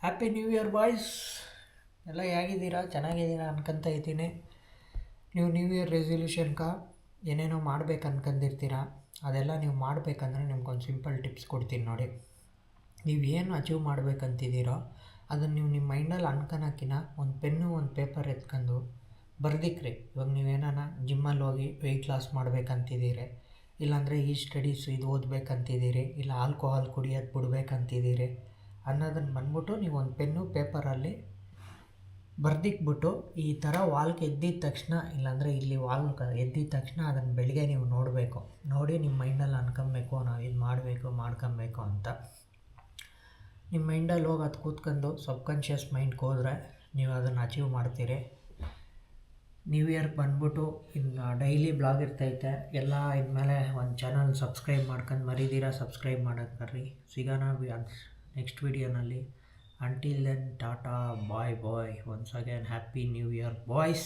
Happy new year boys. ಎಲ್ಲ ಹೇಗಿದ್ದೀರಾ? ಚೆನ್ನಾಗಿದ್ದೀರಾ ಅನ್ಕೊಂತ ಇದ್ದೀನಿ. ನೀವು ನ್ಯೂ ಇಯರ್ ರೆಸೊಲ್ಯೂಷನ್ಗೆ ಏನೇನೋ ಮಾಡ್ಬೇಕು ಅನ್ಕೊಂಡಿರ್ತೀರ. ಅದೆಲ್ಲ ನೀವು ಮಾಡಬೇಕಂದ್ರೆ ನಿಮ್ಗೊಂದು ಸಿಂಪಲ್ ಟಿಪ್ಸ್ ಕೊಡ್ತೀನಿ ನೋಡಿ. ನೀವು ಏನು ಅಚೀವ್ ಮಾಡ್ಬೇಕಂತಿದ್ದೀರೋ ಅದನ್ನು ನೀವು ನಿಮ್ಮ ಮೈಂಡಲ್ಲಿ ಅನ್ಕೊಳಕ್ಕಿಂತ ಒಂದು ಪೆನ್ನು ಒಂದು ಪೇಪರ್ ಎತ್ಕೊಂಡು ಬರ್ದಿಕ್ರಿ. ಇವಾಗ ನೀವೇನಾನ ಜಿಮ್ಮಲ್ಲಿ ಹೋಗಿ ವೆಯ್ಟ್ ಲಾಸ್ ಮಾಡ್ಬೇಕಂತಿದ್ದೀರಿ, ಇಲ್ಲಾಂದರೆ ಈ ಸ್ಟಡೀಸ್ ಇದು ಓದಬೇಕಂತಿದ್ದೀರಿ, ಇಲ್ಲ ಆಲ್ಕೋಹಾಲ್ ಕುಡಿಯೋದು ಬಿಡ್ಬೇಕಂತಿದ್ದೀರಿ ಅನ್ನೋದನ್ನು ಬಂದ್ಬಿಟ್ಟು ನೀವು ಒಂದು ಪೆನ್ನು ಪೇಪರಲ್ಲಿ ಬರ್ದಿಕ್ಬಿಟ್ಟು ಈ ಥರ ವಾಲ್ಗೆ ಎದ್ದಿದ ತಕ್ಷಣ, ಇಲ್ಲಾಂದರೆ ಇಲ್ಲಿ ವಾಲ್ಗೆ ಎದ್ದಿದ ತಕ್ಷಣ ಅದನ್ನು ಬೆಳಗ್ಗೆ ನೀವು ನೋಡಬೇಕು. ನೋಡಿ ನಿಮ್ಮ ಮೈಂಡಲ್ಲಿ ಅನ್ಕೊಬೇಕು, ನಾವು ಇದು ಮಾಡಬೇಕು ಮಾಡ್ಕೊಬೇಕು ಅಂತ. ನಿಮ್ಮ ಮೈಂಡಲ್ಲಿ ಹೋಗಿ ಅದು ಕೂತ್ಕೊಂಡು ಸಬ್ಕಾನ್ಷಿಯಸ್ ಮೈಂಡ್ಗೆ ಹೋದರೆ ನೀವು ಅದನ್ನು ಅಚೀವ್ ಮಾಡ್ತೀರಿ. ನ್ಯೂ ಇಯರ್ಗೆ ಬಂದ್ಬಿಟ್ಟು ಇನ್ನು ಡೈಲಿ ಬ್ಲಾಗ್ ಇರ್ತೈತೆ ಎಲ್ಲ. ಇನ್ಮೇಲೆ ಒಂದು ಚಾನಲ್ ಸಬ್ಸ್ಕ್ರೈಬ್ ಮಾಡ್ಕೊಂಡು ಮರಿದಿರ ಸಬ್ಸ್ಕ್ರೈಬ್ ಮಾಡೋದು ಬರ್ರಿ. ಸಿಗೋಣ ನೆಕ್ಸ್ಟ್ ವಿಡಿಯೋನಲ್ಲಿ. Until then tata bye bye. Once again happy new year boys.